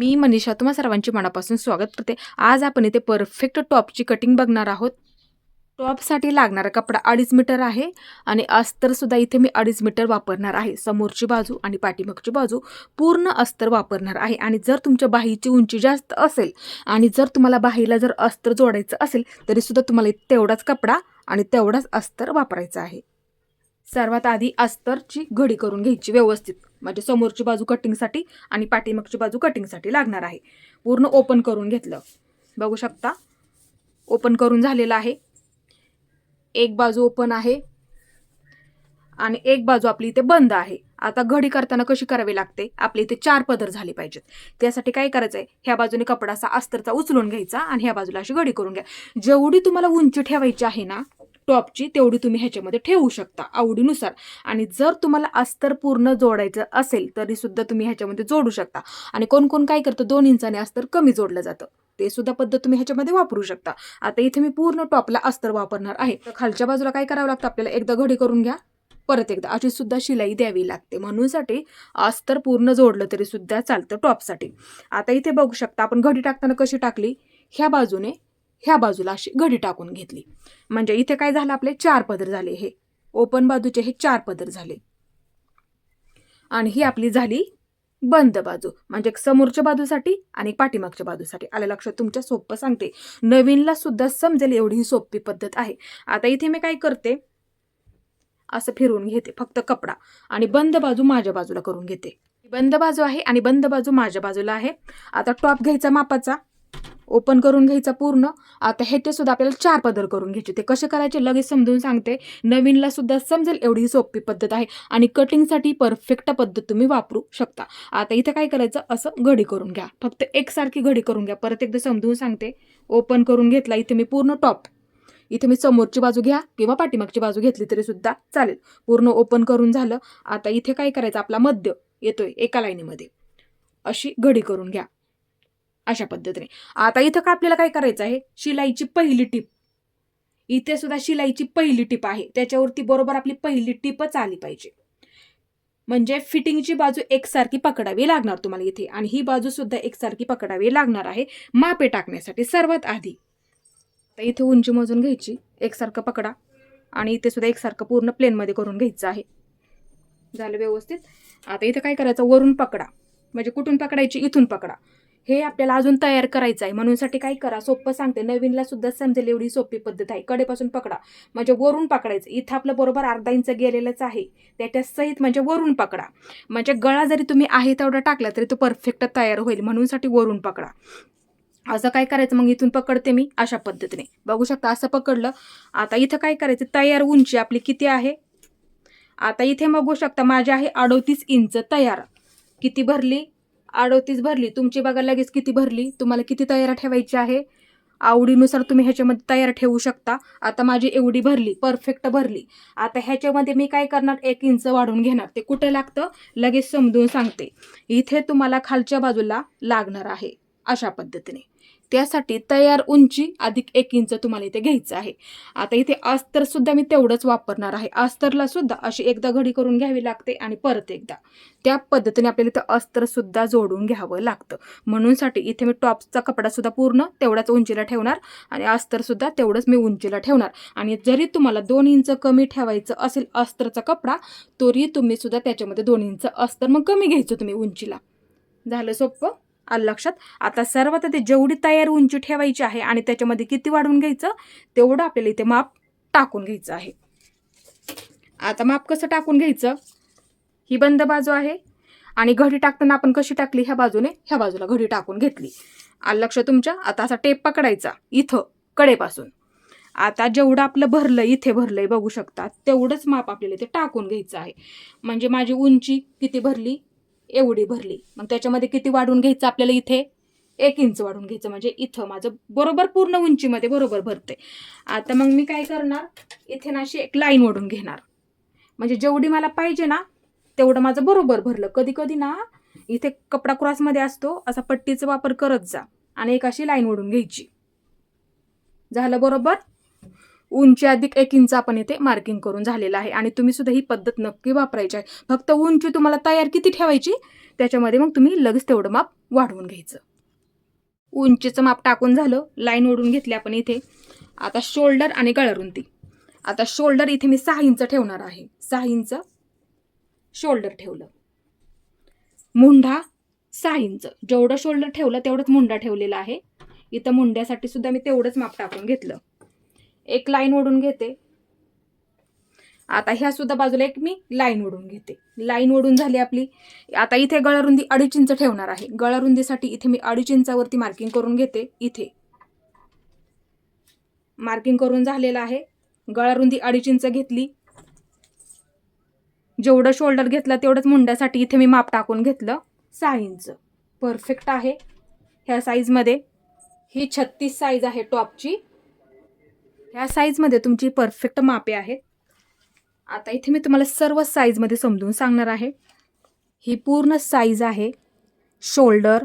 मी मनीषा तुम्हा सर्वांची मनापासून स्वागत करते। आज आपण इथे परफेक्ट टॉपची कटिंग बघणार आहोत। टॉपसाठी लागणारा कपडा 2.5 मीटर आहे आणि अस्तर सुद्धा इथे मी 2.5 मीटर वापरणार आहे। समोरची बाजू आणि पाठीमागची बाजू पूर्ण अस्तर वापरणार आहे। आणि जर तुमच्या बाहीची उंची जास्त असेल आणि जर तुम्हाला बाहीला जर अस्तर जोडायचं असेल तरी सुद्धा तुम्हाला तेवढाच कपडा आणि तेवढाच अस्तर वापरायचं आहे। सर्वात आधी अस्तरची घडी करून घ्यायची व्यवस्थित, म्हणजे समोरची बाजू कटिंगसाठी आणि पाठीमागची बाजू कटिंगसाठी लागणार आहे। पूर्ण ओपन करून घेतलं, बघू शकता ओपन करून झालेलं आहे। एक बाजू ओपन आहे आणि एक बाजू आपली इथे बंद आहे। आता घडी करताना कशी करावी लागते, आपले इथे 4 पदर झाले पाहिजेत। त्यासाठी काय करायचंय, ह्या बाजूने कपडा असा अस्तरचा उचलून घ्यायचा आणि ह्या बाजूला अशी घडी करून घ्या। जेवढी तुम्हाला उंची ठेवायची आहे ना टॉपची तेवढी तुम्ही ह्याच्यामध्ये ठेवू शकता आवडीनुसार। आणि जर तुम्हाला अस्तर पूर्ण जोडायचं असेल तरी सुद्धा तुम्ही ह्याच्यामध्ये जोडू शकता। आणि कोण कोण काय करतं 2 इंचाने अस्तर कमी जोडलं जातं, ते सुद्धा पद्धत तुम्ही ह्याच्यामध्ये वापरू शकता। आता इथे मी पूर्ण टॉपला अस्तर वापरणार आहे। तर खालच्या बाजूला काय करावं लागतं, आपल्याला एकदा घडी करून घ्या, परत एकदा अशी सुद्धा शिलाई द्यावी लागते। म्हणूनसाठी अस्तर पूर्ण जोडलं तरी सुद्धा चालतं टॉपसाठी। आता इथे बघू शकता आपण घडी टाकताना कशी टाकली, ह्या बाजूने ह्या बाजूला अशी घडी टाकून घेतली। म्हणजे इथे काय झालं, आपले 4 पदर झाले। हे ओपन बाजूचे हे 4 पदर झाले आणि ही आपली झाली बंद बाजू, म्हणजे समोरच्या बाजूसाठी आणि पाठीमागच्या बाजूसाठी। आलं लक्षात तुमच्या? सोपं सांगते, नवीनला सुद्धा समजेल एवढी ही सोपी पद्धत आहे। आता इथे मी काय करते, असं फिरवून घेते फक्त कपडा आणि बंद बाजू माझ्या बाजूला करून घेते। बंद बाजू आहे आणि बंद बाजू माझ्या बाजूला आहे। आता टॉप घ्यायचा मापाचा, ओपन करून घ्यायचा पूर्ण। आता ह्याचे सुद्धा आपल्याला 4 पदर करून घ्यायचे। ते कसे करायचे लगेच समजून सांगते, नवीनला सुद्धा समजेल एवढी सोपी पद्धत आहे आणि कटिंगसाठी परफेक्ट पद्धत तुम्ही वापरू शकता। आता इथे काय करायचं, असं घडी करून घ्या, फक्त एकसारखी घडी करून घ्या। परत एकदा समजून सांगते, ओपन करून घेतला इथे मी पूर्ण टॉप, इथे मी समोरची बाजू घ्या किंवा पाठीमागची बाजू घेतली तरी सुद्धा चालेल। पूर्ण ओपन करून झालं। आता इथे काय करायचं, आपला मध्य येतोय एका लाईनीमध्ये, अशी घडी करून घ्या अशा पद्धतीने। आता इथं का आपल्याला काय करायचं आहे, शिलाईची पहिली टीप, इथे सुद्धा शिलाईची पहिली टीप आहे, त्याच्यावरती बरोबर आपली पहिली टीपच आली पाहिजे। म्हणजे फिटिंगची बाजू एकसारखी पकडावी लागणार तुम्हाला इथे, आणि ही बाजू सुद्धा एकसारखी पकडावी लागणार आहे मापे टाकण्यासाठी। सर्वात आधी आता इथे उंची मोजून घ्यायची, एकसारखं पकडा आणि इथे सुद्धा एकसारखं पूर्ण प्लेन मध्ये करून घ्यायचं आहे। झालं व्यवस्थित। आता इथे काय करायचं, वरून पकडा, म्हणजे कुठून पकडायची, इथून पकडा। हे आपल्याला अजून तयार करायचं आहे, म्हणूनसाठी काय करा, सोपं सांगते, नवीनला सुद्धा समजेल एवढी सोपी पद्धत आहे। कडेपासून पकडा, म्हणजे वरून पकडायचं। इथं आपलं बरोबर अर्धा इंच गेलेलंच आहे, त्याच्या सहित म्हणजे वरून पकडा। म्हणजे गळा जरी तुम्ही आहे तेवढा टाकला तरी तो परफेक्ट तयार होईल, म्हणूनसाठी वरून पकडा। असं काय करायचं, मग इथून पकडते मी अशा पद्धतीने, बघू शकता असं पकडलं। आता इथं काय करायचं, तयार उंची आपली किती आहे, आता इथे बघू शकता माझी आहे 38 इंच तयार। किती भरली, 38 भरली। तुमची बघा लगेच किती भरली, तुम्हाला किती तयार ठेवायची आहे आवडीनुसार तुम्ही ह्याच्यामध्ये तयार ठेवू शकता। आता माझी एवढी भरली, परफेक्ट भरली। आता ह्याच्यामध्ये मी काय करणार, 1 इंच वाढून घेणार। ते कुठे लागतं लगेच समजून सांगते, इथे तुम्हाला खालच्या बाजूला लागणार आहे अशा पद्धतीने। त्यासाठी तयार उंची अधिक 1 इंच तुम्हाला इथे घ्यायचं आहे। आता इथे अस्तर सुद्धा मी तेवढंच वापरणार आहे। अस्तरला सुद्धा अशी एकदा घडी करून घ्यावी लागते आणि परत एकदा, त्या पद्धतीने आपल्याला इथं अस्तर सुद्धा जोडून घ्यावं लागतं। म्हणूनसाठी इथे मी टॉपचा कपडा सुद्धा पूर्ण तेवढ्याच उंचीला ठेवणार आणि अस्तर सुद्धा तेवढंच मी उंचीला ठेवणार। आणि जरी तुम्हाला 2 इंच कमी ठेवायचं असेल अस्तरचा कपडा, तरी तुम्ही सुद्धा त्याच्यामध्ये 2 इंच अस्तर मग कमी घ्यायचं तुम्ही उंचीला। झालं सोपं, आलं लक्षात? आता सर्वात आधी जेवढी तयार उंची ठेवायची आहे आणि त्याच्यामध्ये किती वाढवून घ्यायचं तेवढं आपल्याला इथे माप टाकून घ्यायचं आहे। आता माप कसं टाकून घ्यायचं, ही बंद बाजू आहे आणि घडी टाकताना आपण कशी टाकली, ह्या बाजूने ह्या बाजूला घडी टाकून घेतली। आलं लक्षात तुमच्या? आता असा टेप पकडायचा इथं कडेपासून। आता जेवढं आपलं भरलं, इथे भरलंय बघू शकता, तेवढंच माप आपल्याला इथे टाकून घ्यायचं आहे। म्हणजे माझी उंची किती भरली, एवढी भरली। मग त्याच्यामध्ये किती वाढवून घ्यायचं आपल्याला, इथे 1 इंच वाढवून घ्यायचं, म्हणजे इथं माझं बरोबर पूर्ण उंचीमध्ये बरोबर भरते। आता मग मी काय करणार, इथे ना अशी एक लाईन ओढून घेणार, म्हणजे जेवढी मला पाहिजे ना तेवढं माझं बरोबर भरलं। कधी कधी ना इथे कपडा क्रॉसमध्ये असतो, असा पट्टीचा वापर करत जा आणि एक अशी लाईन ओढून घ्यायची। झालं बरोबर। उंची अधिक 1 इंच आपण इथे मार्किंग करून झालेलं आहे. आणि तुम्ही सुद्धा ही पद्धत नक्की वापरायची आहे. फक्त उंची तुम्हाला तयार किती ठेवायची त्याच्यामध्ये मग तुम्ही लगेच तेवढं माप वाढवून घ्यायचं. उंचीचं माप टाकून झालं, लाईन ओढून घेतली आपण इथे. आता शोल्डर आणि गळारुंदी. आता शोल्डर इथे मी 6 इंच ठेवणार आहे. 6 इंच शोल्डर ठेवलं. मुंढा 6 इंच. जेवढं शोल्डर ठेवलं तेवढंच मुंडा ठेवलेला आहे. इथं मुंड्यासाठी सुद्धा मी तेवढंच माप टाकून घेतलं. एक लाईन ओढून घेते. आता ह्या सुद्धा बाजूला एक मी लाईन ओढून घेते. लाईन ओढून झाली आपली. आता इथे गळारुंदी 2.5 इंच ठेवणार आहे. गळारुंदीसाठी इथे मी 2.5 इंचावरती मार्किंग करून घेते. इथे मार्किंग करून झालेलं आहे. गळारुंदी 2.5 इंच घेतली. जेवढं शोल्डर घेतलं तेवढंच मुंड्यासाठी इथे मी माप टाकून घेतलं 6 इंच. परफेक्ट आहे ह्या साईजमध्ये. ही 36 साईज आहे टॉपची. ह्या साईजमध्ये तुमची परफेक्ट मापे आहेत. आता इथे मी तुम्हाला सर्व साईजमध्ये समजून सांगणार आहे. ही पूर्ण साईज आहे शोल्डर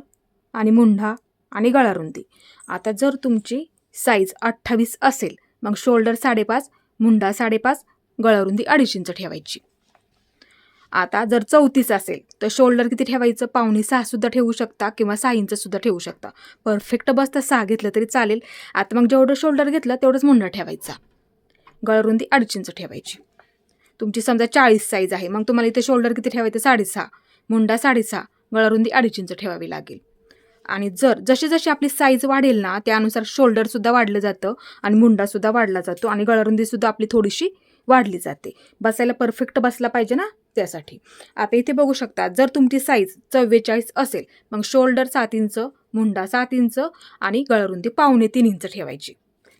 आणि मुंढा आणि गळारुंदी. आता जर तुमची साईज 28 असेल मग शोल्डर 5.5, मुंडा 5.5, गळारुंदी 2.5 इंच ठेवायची. आता जर 34 असेल तर शोल्डर किती ठेवायचं? 5.25 सुद्धा ठेवू शकता किंवा 6 इंच सुद्धा ठेवू शकता. परफेक्ट बसता 6 घेतलं तरी चालेल. आता मग जेवढं शोल्डर घेतलं तेवढंच मुंडा ठेवायचा. गळारुंदी 2.5 इंच ठेवायची. तुमची समजा 40 साईज आहे मग तुम्हाला इथे शोल्डर किती ठेवायचं? 6.5, मुंडा 6.5, गळारुंदी 2.5 इंच ठेवावी लागेल. आणि जर जशी जशी आपली साईज वाढेल ना त्यानुसार शोल्डरसुद्धा वाढलं जातं आणि मुंडासुद्धा वाढला जातो आणि गळारुंदीसुद्धा आपली थोडीशी वाढली जाते. बसायला परफेक्ट बसला पाहिजे ना त्यासाठी. आता इथे बघू शकता जर तुमची साईज 44 असेल मग शोल्डर 7 इंच, मुंडा 7 इंच आणि गळारुंदी 2.25 इंच ठेवायची.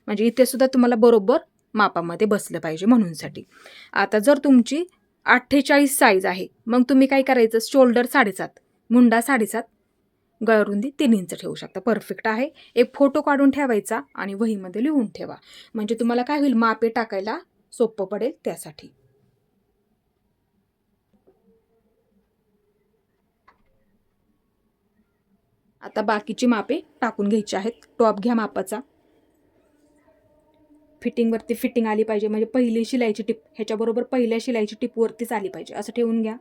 म्हणजे इथे सुद्धा तुम्हाला बरोबर मापामध्ये बसलं पाहिजे म्हणूनसाठी. आता जर तुमची 48 साईज आहे मग तुम्ही काय करायचं? शोल्डर 7.5, मुंडा 7.5, गळारुंदी 3 इंच ठेवू शकता. परफेक्ट आहे. एक फोटो काढून ठेवायचा आणि वहीमध्ये लिहून ठेवा. म्हणजे तुम्हाला काय होईल? मापे टाकायला सोपं पडेल त्यासाठी. आता बाकीची मापे टाकून घ्यायची आहेत. टॉप घ्या मापाचा. फिटिंगवरती फिटिंग आली पाहिजे. म्हणजे पहिली शिलाईची टिप ह्याच्याबरोबर पहिल्या शिलाईची टिपवरतीच आली पाहिजे. असं ठेवून घ्या.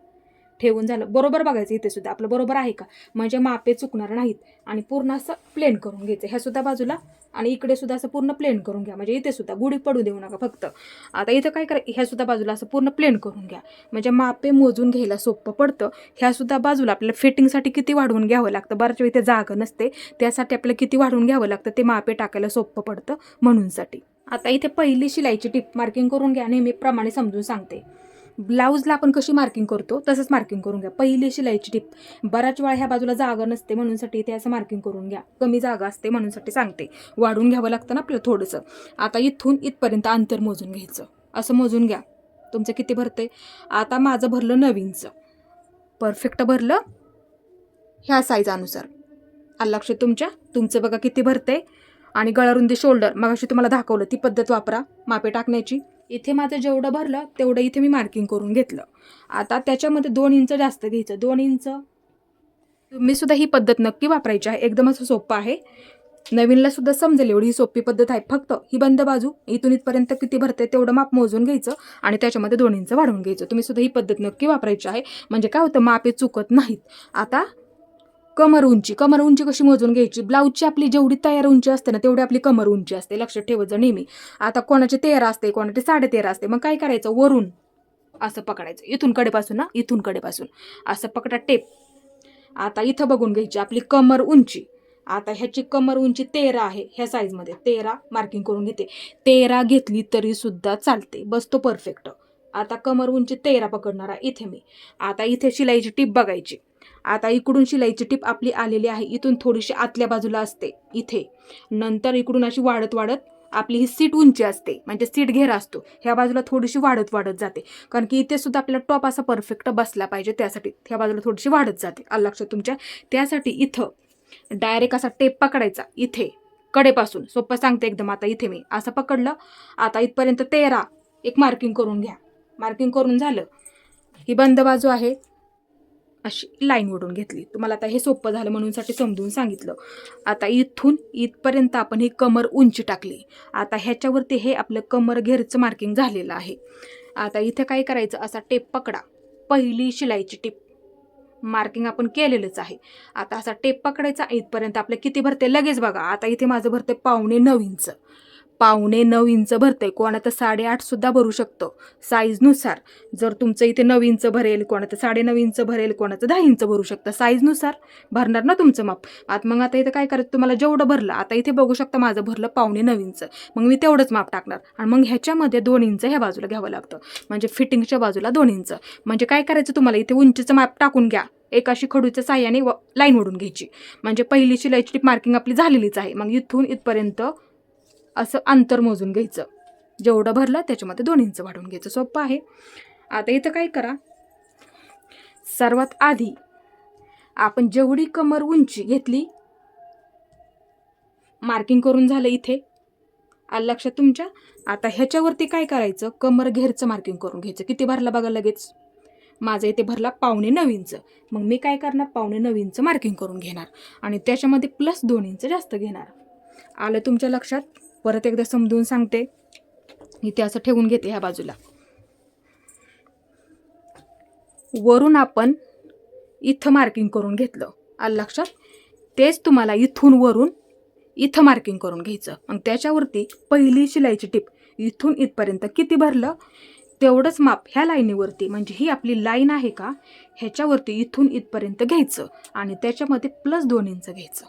ठेवून झालं बरोबर बघायचं इथे सुद्धा आपलं बरोबर आहे का, म्हणजे मापे चुकणार नाहीत. आणि पूर्ण असं प्लेन करून घ्यायचं ह्या सुद्धा बाजूला आणि इकडे सुद्धा असं पूर्ण प्लेन करून घ्या. म्हणजे इथे सुद्धा गुढी पडू देऊ नका फक्त. आता इथं काय करा, ह्या सुद्धा बाजूला असं पूर्ण प्लेन करून घ्या. म्हणजे मापे मोजून घ्यायला सोपं पडतं. ह्या सुद्धा बाजूला आपल्याला फिटिंगसाठी किती वाढवून घ्यावं लागतं, बऱ्याच वेळी इथे जागा नसते, त्यासाठी आपल्याला किती वाढवून घ्यावं लागतं ते मापे टाकायला सोपं पडतं म्हणूनसाठी. आता इथे पहिली शिलाईची टिप मार्किंग करून घ्या. नेहमीप्रमाणे समजून सांगते. ब्लाऊजला आपण कशी मार्किंग करतो तसंच मार्किंग करून घ्या. पहिली शिलाईची टिप. बऱ्याच वेळा ह्या बाजूला जागा नसते म्हणूनसाठी इथे असं मार्किंग करून घ्या. कमी जागा असते म्हणूनसाठी सांगते. वाढून घ्यावं लागतं ना आपलं थोडंसं. आता इथून इथपर्यंत अंतर मोजून घ्यायचं. असं मोजून घ्या तुमचं किती भरतंय. आता माझं भरलं 9 इंच. परफेक्ट भरलं ह्या साईज अनुसार. लक्ष तुमचं बघा किती भरतंय. आणि गळारुंदी शोल्डर मगाशी तुम्हाला दाखवलं ती पद्धत वापरा मापे टाकण्याची. इथे माझं जेवढं भरलं तेवढं इथे मी मार्किंग करून घेतलं. आता त्याच्यामध्ये 2 इंच जास्त घ्यायचं. 2 इंच. तुम्ही सुद्धा ही पद्धत नक्की वापरायची आहे. एकदम असं सोपं आहे. नवीनला सुद्धा समजेल एवढी सोपी पद्धत आहे. फक्त ही बंद बाजू इथून इथपर्यंत किती भरते तेवढं माप मोजून घ्यायचं आणि त्याच्यामध्ये 2 इंच वाढवून घ्यायचं. तुम्ही सुद्धा ही पद्धत नक्की वापरायची आहे. म्हणजे काय होतं मापे चुकत नाहीत. आता कमर उंची कशी मोजून घ्यायची. ब्लाऊजची आपली जेवढी तयार उंची असते ना तेवढी आपली कमर उंची असते. लक्षात ठेवायचं नेहमी. आता कोणाची 13 असते, कोणाची 13.5 असते. मग काय करायचं? वरून असं पकडायचं. इथून कडेपासून ना, इथून कडेपासून असं पकडा टेप. आता इथं बघून घ्यायची आपली कमर उंची. आता ह्याची कमर उंची 13 आहे. ह्या साईजमध्ये 13 मार्किंग करून घेते. 13 घेतली तरी सुद्धा चालते. बसतो परफेक्ट. आता कमर उंची 13 पकडणार आहे इथे मी. आता इथे शिलाईची टिप बघायची. आता इकडून शिलाईची टिप आपली आलेली आहे. इथून थोडीशी आतल्या बाजूला असते इथे. नंतर इकडून अशी वाढत वाढत आपली ही सीट उंची असते. म्हणजे सीट घेरा असतो. ह्या बाजूला थोडीशी वाढत वाढत जाते. कारण की इथे सुद्धा आपल्याला टॉप असा परफेक्ट बसला पाहिजे त्यासाठी ह्या बाजूला थोडीशी वाढत जाते. लक्षात तुमच्या. त्यासाठी इथं डायरेक्ट असा टेप पकडायचा इथे कडेपासून. सोपं सांगते एकदम. आता इथे मी असं पकडलं. आता इथपर्यंत 13 एक मार्किंग करून घ्या. मार्किंग करून झालं. ही बंद बाजू आहे अशी लाईन ओढून घेतली. तुम्हाला आता हे सोपं झालं म्हणूनसाठी समजून सांगितलं. आता इथून इथपर्यंत आपण ही कमर उंची टाकली. आता ह्याच्यावरती हे आपलं कमर घेरचं मार्किंग झालेलं आहे. आता इथे काय करायचं, असा टेप पकडा. पहिली शिलाईची टिप मार्किंग आपण केलेलंच आहे. आता असा टेप पकडायचा. इथपर्यंत आपलं किती भरते लगेच बघा. आता इथे माझं भरते 9.25 इंच. 9.25 इंच भरते. कोणाचं 8.5 सुद्धा भरू शकतो साईजनुसार. जर तुमचं इथे 9 इंच भरेल, कोणाचं 9.5 इंच भरेल, कोणाचं 10 इंच भरू शकतं. साईजनुसार भरणार ना तुमचं माप. मग आता इथे काय करायचं, तुम्हाला जेवढं भरलं, आता इथे बघू शकता माझं भरलं 9.25 इंच. मग मी तेवढंच माप टाकणार आणि मग ह्याच्यामध्ये 2 इंच ह्या बाजूला घ्यावं लागतं. म्हणजे फिटिंगच्या बाजूला 2 इंच. म्हणजे काय करायचं, तुम्हाला इथे उंचीचं माप टाकून घ्या. एक अशी खडूच्या साह्याने लाईन ओढून घ्यायची. म्हणजे पहिली शिलाईची टिप मार्किंग आपली झालेलीच आहे. मग इथून इथपर्यंत असं अंतर मोजून घ्यायचं. जेवढं भरलं त्याच्यामध्ये 2 इंच वाढवून घ्यायचं. सोपं आहे. आता इथं काय करा, सर्वात आधी आपण जेवढी कमर उंची घेतली, मार्किंग करून झालं इथे, आलं लक्षात तुमच्या. आता ह्याच्यावरती काय करायचं, कमर घेरचं मार्किंग करून घ्यायचं. किती भरला बघा लगेच. माझं इथे भरला 9.25 इंच. मग मी काय करणार, 9.25 इंच मार्किंग करून घेणार आणि त्याच्यामध्ये प्लस 2 इंच जास्त घेणार. आलं तुमच्या लक्षात. परत एकदा समजून सांगते. इथे असं ठेवून घेते ह्या बाजूला. वरून आपण इथं मार्किंग करून घेतलं, आलं लक्षात. तेच तुम्हाला इथून वरून इथं मार्किंग करून घ्यायचं. मग त्याच्यावरती पहिली शिलाईची टिप इथून इथपर्यंत किती भरलं तेवढंच माप ह्या लाईनीवरती, म्हणजे ही आपली लाईन आहे का, ह्याच्यावरती इथून इथपर्यंत घ्यायचं आणि त्याच्यामध्ये प्लस 2 इंच घ्यायचं.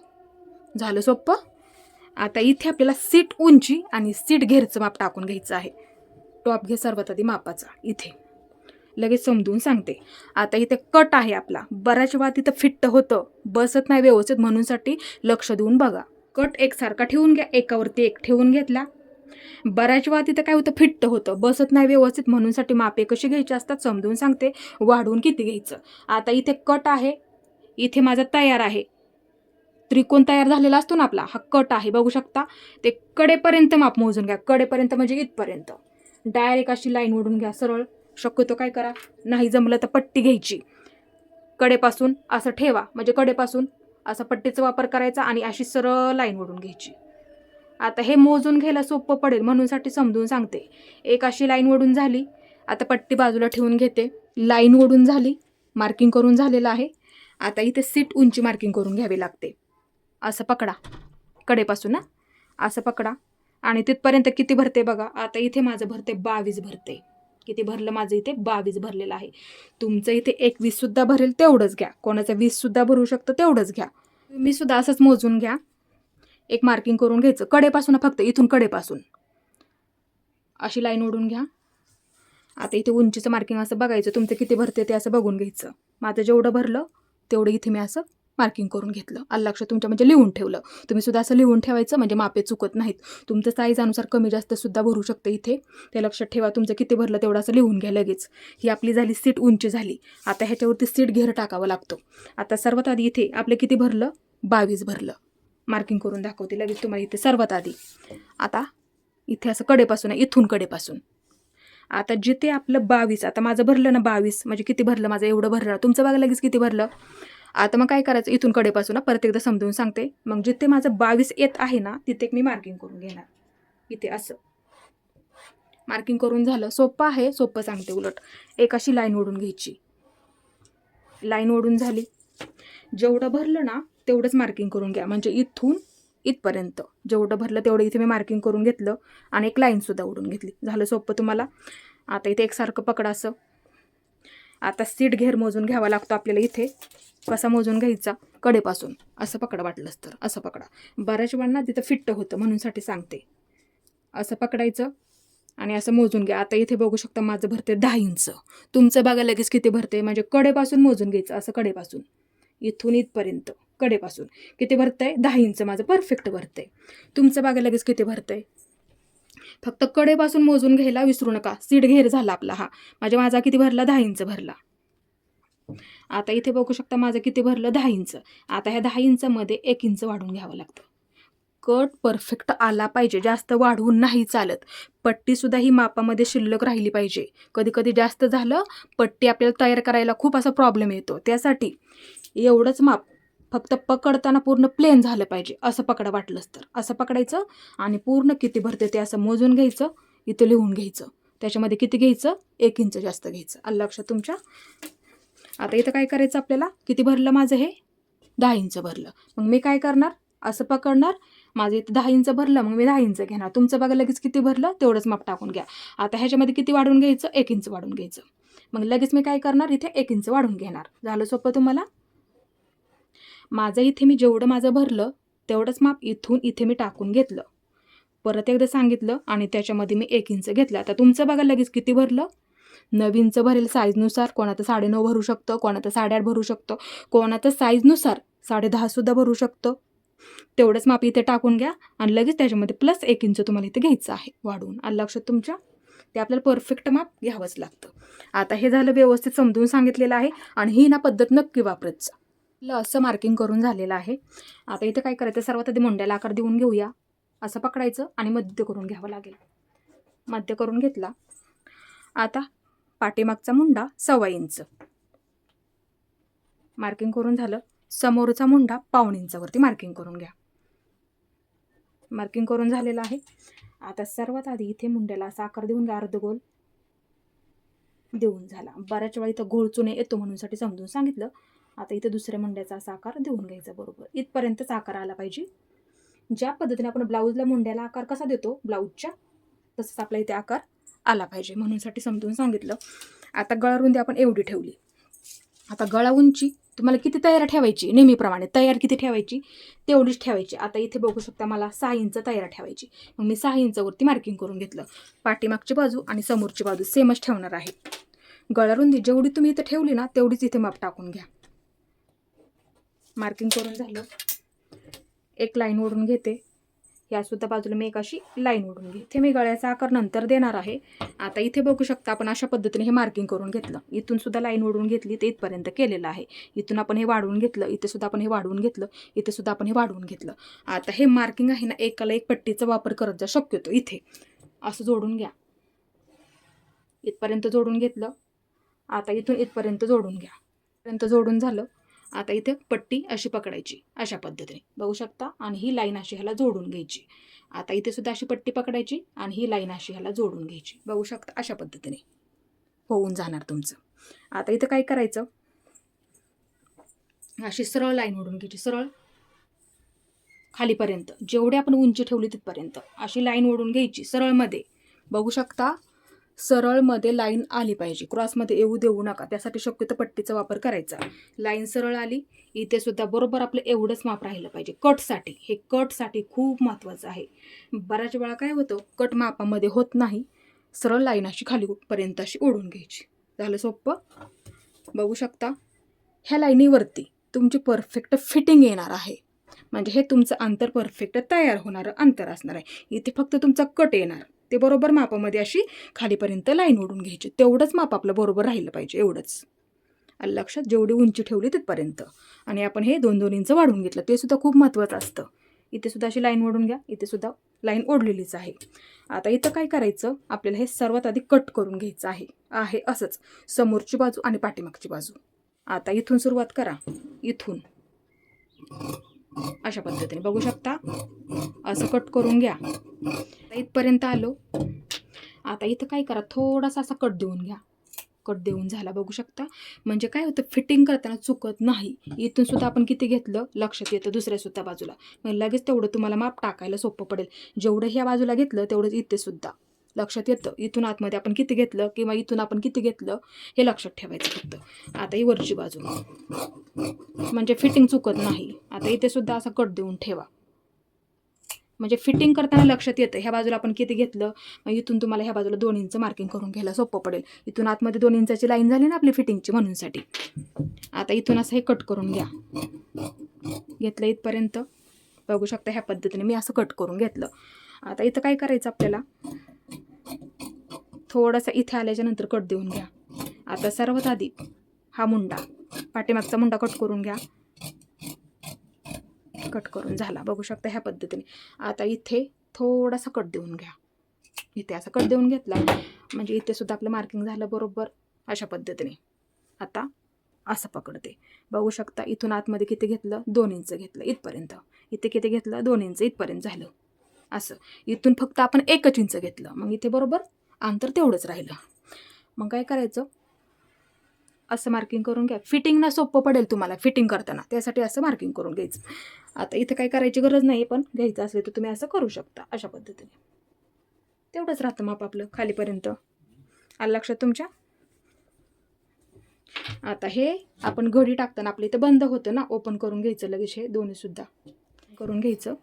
झालं सोपं. आता इथे आपल्याला सीट उंची आणि सीट घेरचं माप टाकून घ्यायचं आहे. टॉप घे सर्वात आधी मापाचा. इथे लगेच समजून सांगते. आता इथे कट आहे आपला. बऱ्याच वेळा तिथं फिट्ट होतं, बसत नाही व्यवस्थित, म्हणूनसाठी लक्ष देऊन बघा. कट एकसारखा ठेवून घ्या. एकावरती एक ठेवून घेतला. बऱ्याच वेळा तिथं काय होतं, फिट्ट होतं, बसत नाही व्यवस्थित, म्हणूनसाठी मापे कशी घ्यायची असतात समजून सांगते. वाढवून किती घ्यायचं. आता इथे कट आहे. इथे माझा तयार आहे. त्रिकोण तयार झालेला असतो ना आपला, हा कट आहे बघू शकता. ते कडेपर्यंत माप मोजून घ्या. कडेपर्यंत म्हणजे इथपर्यंत. डायरेक्ट अशी लाईन ओढून घ्या सरळ. शक्यतो काय करा, नाही जमलं तर पट्टी घ्यायची. कडेपासून असं ठेवा, म्हणजे कडेपासून असा पट्टीचा वापर करायचा आणि अशी सरळ लाईन ओढून घ्यायची. आता हे मोजून घ्यायला सोपं पडेल म्हणूनसाठी समजून सांगते. एक अशी लाईन ओढून झाली. आता पट्टी बाजूला ठेवून घेते. लाईन ओढून झाली, मार्किंग करून झालेलं आहे. आता इथे सीट उंची मार्किंग करून घ्यावी लागते. असं पकडा कडेपासून ना, असं पकडा आणि तिथपर्यंत किती भरते बघा. आता इथे माझं भरते 22 भरते. किती भरलं माझं इथे 22 भरलेलं आहे. तुमचं इथे 21 सुद्धा भरेल तेवढंच घ्या. कोणाचं 20 सुद्धा भरू शकतं तेवढंच घ्या. मी सुद्धा असंच मोजून घ्या. एक मार्किंग करून घ्यायचं कडेपासून, फक्त इथून कडेपासून अशी लाईन ओढून घ्या. आता इथे उंचीचं मार्किंग असं बघायचं, तुमचं किती भरते ते असं बघून घ्यायचं. माझं जेवढं भरलं तेवढं इथे मी असं मार्किंग करून घेतलं. आलं लक्षात तुमच्या, म्हणजे लिहून ठेवलं. तुम्ही सुद्धा असं लिहून ठेवायचं, म्हणजे मापे चुकत नाहीत. तुमचं साईजनुसार कमी जास्त सुद्धा भरू शकतं इथे, ते लक्षात ठेवा. तुमचं किती भरलं तेवढं असं लिहून घ्या लगेच. ही आपली झाली सीट उंची झाली. आता ह्याच्यावरती सीट घेर टाकावं लागतो. आता सर्वात आधी इथे आपलं किती भरलं, 22 भरलं. मार्किंग करून दाखवते लगेच तुम्हाला इथे सर्वात आधी. आता इथे असं कडेपासून आहे, इथून कडेपासून. आता जिथे आपलं 22, आता माझं भरलं ना 22, म्हणजे किती भरलं माझं, एवढं भरलं. तुमचं बघा लगेच किती भरलं. आता मग काय करायचं, इथून कडेपासून परत एकदा समजून सांगते. मग जिथे माझं 22 येत आहे ना, तिथे मी मार्किंग करून घेणार. इथे असं मार्किंग करून झालं. सोपं आहे, सोपं सांगते उलट. एक अशी लाईन ओढून घ्यायची. लाईन ओढून झाली. जेवढं भरलं ना तेवढंच मार्किंग करून घ्या. म्हणजे इथून इथपर्यंत जेवढं भरलं तेवढं इथे मी मार्किंग करून घेतलं आणि एक लाईनसुद्धा ओढून घेतली. झालं सोपं तुम्हाला. आता इथे एकसारखं पकडा असं. आता सीट घेर मोजून घ्यावा लागतो आपल्याला. इथे कसा मोजून घ्यायचा, कडेपासून असं पकडा, वाटलंच तर असं पकडा. बऱ्याच वेळांना तिथं फिट्ट होतं म्हणूनसाठी सांगते. असं पकडायचं आणि असं मोजून घ्या. आता इथे बघू शकता माझं भरते 10 इंच. तुमचं बघा लगेच किती भरते, म्हणजे कडेपासून मोजून घ्यायचं. असं कडेपासून इथून इथपर्यंत कडेपासून किती भरतंय, 10 इंच माझं परफेक्ट भरतंय. तुमचं बघा लगेच किती भरतंय. फक्त कडेपासून मोजून घ्यायला विसरू नका. सीट घेर झाला आपला हा, म्हणजे माझा किती भरला, 10 इंच भरला. आता इथे बघू शकता माझं किती भरलं, 10 इंच. आता ह्या 10 इंचमध्ये 1 इंच वाढून घ्यावं लागतं. कट परफेक्ट आला पाहिजे, जास्त वाढवून नाही चालत. पट्टीसुद्धा ही मापामध्ये शिल्लक राहिली पाहिजे. कधी कधी जास्त झालं पट्टी आपल्याला तयार करायला खूप असा प्रॉब्लेम येतो. त्यासाठी एवढंच माप, फक्त पकडताना पूर्ण प्लेन झालं पाहिजे. असं पकडा वाटलंच तर, असं पकडायचं आणि पूर्ण किती भरते ते असं मोजून घ्यायचं, इथं लिहून घ्यायचं. त्याच्यामध्ये किती घ्यायचं, 1 इंच जास्त घ्यायचं. आलं लक्षात तुमच्या? आता इथं काय करायचं आपल्याला, किती भरलं माझं हे 10 इंच भरलं. मग मी काय करणार, असं पकडणार, माझं इथं 10 इंच भरलं, मग मी 10 इंच घेणार. तुमचं बघा लगेच किती भरलं तेवढंच माप टाकून घ्या. आता ह्याच्यामध्ये किती वाढवून घ्यायचं, 1 इंच वाढवून घ्यायचं. मग लगेच मी काय करणार, इथे 1 इंच वाढवून घेणार. झालं सोपं तुम्हाला? माझं इथे मी जेवढं माझं भरलं तेवढंच माप इथून इथे मी टाकून घेतलं. परत एकदा सांगितलं आणि त्याच्यामध्ये मी 1 इंच घेतलं. आता तुमचं बघा लगेच किती भरलं, 9 इंच भरेल साईजनुसार. कोणाचं 9.5 भरू शकतं, कोणाचं 8.5 भरू शकतं, कोणाचं साईजनुसार 10.5 सुद्धा भरू शकतं. तेवढंच माप इथे टाकून घ्या आणि लगेच त्याच्यामध्ये प्लस 1 इंच तुम्हाला इथे घ्यायचं आहे वाढवून. आलं लक्षात तुमच्या? ते आपल्याला परफेक्ट माप घ्यावंच लागतं. आता हे झालं व्यवस्थित समजून सांगितलेलं आहे आणि ही ना पद्धत नक्की वापरत जा. असं मार्किंग करून झालेलं आहे. आता इथे काय करायचं, सर्वात आधी मुंड्याला आकार देऊन घेऊया. असं पकडायचं आणि मध्य करून घ्यावं लागेल. मध्य करून घेतला. आता पाठीमागचा मुंडा 1.25 इंच मार्किंग करून झालं. समोरचा मुंडा 1.25 इंचावरती मार्किंग करून घ्या. मार्किंग करून झालेलं आहे. आता सर्वात आधी इथे मुंड्याला असा आकार देऊन घ्या, अर्धगोल देऊन झाला. बऱ्याच वेळा इथं गोल चुने येतो म्हणूनसाठी समजून सांगितलं. आता इथे दुसऱ्या मुंड्याचा असा आकार देऊन घ्यायचा. बरोबर इथपर्यंतच आकार आला पाहिजे. ज्या पद्धतीने आपण ब्लाऊजला मुंड्याला आकार कसा देतो ब्लाऊजच्या, तसंच आपल्या इथे आकार आला पाहिजे म्हणूनसाठी समजून सांगितलं. आता गळा रुंदी आपण एवढी ठेवली. आता गळा उंची तुम्हाला किती तयार ठेवायची, नेहमीप्रमाणे तयार किती ठेवायची तेवढीच ठेवायची. आता इथे बघू शकता मला 6 इंच तयार ठेवायची. मग मी 6 इंचावरती मार्किंग करून घेतलं. पाठीमागची बाजू आणि समोरची बाजू सेमच ठेवणार आहे. गळा रुंदी जेवढी तुम्ही इथे ठेवली ना तेवढीच इथे माप टाकून घ्या. मार्किंग करून झालं. एक लाईन ओढून घेते. यासुद्धा बाजूला मी एक अशी लाईन ओढून घे. इथे मी गळ्याचा आकार नंतर देणार आहे. आता इथे बघू शकता आपण अशा पद्धतीने हे मार्किंग करून घेतलं. इथून सुद्धा लाईन ओढून घेतली ते इथपर्यंत केलेलं आहे. इथून आपण हे वाढवून घेतलं, इथे सुद्धा आपण हे वाढवून घेतलं, इथे सुद्धा आपण हे वाढवून घेतलं. आता हे मार्किंग आहे ना, एकाला एक पट्टीचा वापर करत जा शक्यतो. इथे असं जोडून घ्या. इथपर्यंत जोडून घेतलं. आता इथून इथपर्यंत जोडून घ्या. इथपर्यंत जोडून झालं. आता इथे पट्टी अशी पकडायची अशा पद्धतीने बघू शकता आणि ही लाईन अशी ह्याला जोडून घ्यायची. आता इथे सुद्धा अशी पट्टी पकडायची आणि ही लाईन अशी ह्याला जोडून घ्यायची. बघू शकता अशा पद्धतीने होऊन जाणार तुमचं. आता इथं काय करायचं, अशी सरळ लाईन ओढून घ्यायची. सरळ खालीपर्यंत जेवढी आपण उंची ठेवली तिथपर्यंत अशी लाईन ओढून घ्यायची सरळमध्ये. बघू शकता सरळमध्ये लाईन आली पाहिजे, क्रॉसमध्ये येऊ देऊ नका. त्यासाठी शक्यतो पट्टीचा वापर करायचा. लाईन सरळ आली. इथे सुद्धा बरोबर आपलं एवढंच माप राहिलं पाहिजे कटसाठी. हे कटसाठी खूप महत्त्वाचं आहे. बऱ्याच वेळा काय होतं, कट मापामध्ये होत नाही. सरळ लाईन अशी खालीपर्यंत अशी ओढून घ्यायची. झालं सोपं? बघू शकता ह्या लाईनीवरती तुमची परफेक्ट फिटिंग येणार आहे. म्हणजे हे तुमचं अंतर परफेक्ट तयार होणारं अंतर असणार आहे. इथे फक्त तुमचा कट येणार. ते बरोबर मापामध्ये अशी खालीपर्यंत लाईन ओढून घ्यायची. तेवढंच माप आपलं बरोबर राहिलं पाहिजे. एवढंच आलं लक्षात, जेवढी उंची ठेवली तिथपर्यंत. आणि आपण हे 2-2 इंच वाढवून घेतलं, ते सुद्धा खूप महत्त्वाचं असतं. इथे सुद्धा अशी लाईन ओढून घ्या. इथे सुद्धा लाईन ओढलेलीच आहे. आता इथं काय करायचं, आपल्याला हे सर्वात आधी कट करून घ्यायचं आहे असंच समोरची बाजू आणि पाठीमागची बाजू. आता इथून सुरुवात करा. इथून अशा पद्धतीने बघू शकता असं कट करून घ्या. इथपर्यंत आलो. आता इथं काय करा, थोडासा असा कट देऊन घ्या. कट देऊन झाला बघू शकता. म्हणजे काय होतं, फिटिंग करताना चुकत नाही. इथून सुद्धा आपण किती घेतलं लक्षात येतं दुसऱ्या सुद्धा बाजूला. मग लगेच तेवढं तुम्हाला माप टाकायला सोपं पडेल. जेवढं ह्या बाजूला घेतलं तेवढंच इथे सुद्धा लक्षात येतं. इथून आतमध्ये आपण किती घेतलं किंवा इथून आपण किती घेतलं हे लक्षात ठेवायचं फक्त. आता ही वरची बाजू, म्हणजे फिटिंग चुकत नाही. आता इथे सुद्धा असा कट देऊन ठेवा. म्हणजे फिटिंग करताना लक्षात येतं ह्या बाजूला आपण किती घेतलं. मग इथून तुम्हाला ह्या बाजूला 2 इंच मार्किंग करून घ्यायला सोपं पडेल. इथून आतमध्ये 2 इंचाची लाईन झाली ना आपली फिटिंगची म्हणूनसाठी. आता इथून असं हे कट करून घ्या. घेतलं इथपर्यंत बघू शकता. ह्या पद्धतीने मी असं कट करून घेतलं. आता इथं काय करायचं आपल्याला, थोडासा इथे आल्याच्या नंतर कट देऊन घ्या. आता सर्वात आधी हा मुंडा, पाठीमागचा मुंडा कट करून घ्या. कट करून झाला. बघू शकता ह्या पद्धतीने. आता इथे थोडासा कट देऊन घ्या. इथे असा कट देऊन घेतला म्हणजे इथे सुद्धा आपलं मार्किंग झालं बरोबर अशा पद्धतीने. आता असं पकडते. बघू शकता इथून आतमध्ये किती घेतलं, 2 इंच घेतलं इथपर्यंत. इथे किती घेतलं, 2 इंच इथपर्यंत झालं. असं इथून फक्त आपण 1 इंच घेतलं, मग इथे बरोबर अंतर तेवढंच राहिलं. मग काय करायचं, असं मार्किंग करून घ्या. फिटिंगना सोपं पडेल तुम्हाला फिटिंग करताना, त्यासाठी असं मार्किंग करून घ्यायचं. आता इथे काय करायची गरज नाही, पण घ्यायचं असेल तर तुम्ही असं करू शकता अशा पद्धतीने. तेवढंच राहतं माप आपलं खालीपर्यंत. आलं लक्षात तुमच्या? आता हे आपण घडी टाकताना आपलं इथं बंद होतं ना, ओपन करून घ्यायचं लगेच. हे दोन्ही सुद्धा करून घ्यायचं